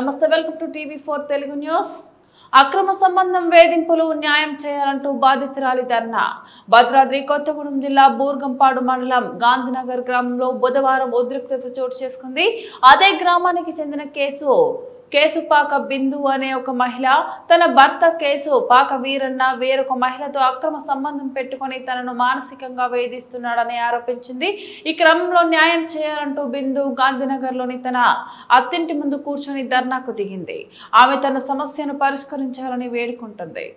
నమస్తే, welcome to టీవీ4 Telugu news. అక్రమ సంబంధం వేధింపులు న్యాయం చేయాలంటూ బాధితురాలి ధర్నా. భద్రాద్రి కొత్తగూడెం జిల్లా బూర్గంపాడు మండలం గాంధీనగర్ గ్రామంలో బుధవారం ఉద్రిక్తత చోటు చేసుకుంది. అదే గ్రామానికి చెందిన కేసుపాక బిందు అనే ఒక మహిళ తన భర్త కేసుపాక వీరన్న వేరొక మహిళతో అక్రమ సంబంధం పెట్టుకుని తనను మానసికంగా వేధిస్తున్నాడని ఆరోపించింది. ఈ క్రమంలో న్యాయం చేయాలంటూ బిందు గాంధీనగర్ లోని తన అత్తింటి ముందు కూర్చొని ధర్నాకు దిగింది. ఆమె తన సమస్యను పరిష్కరించాలని వేడుకుంటుంది.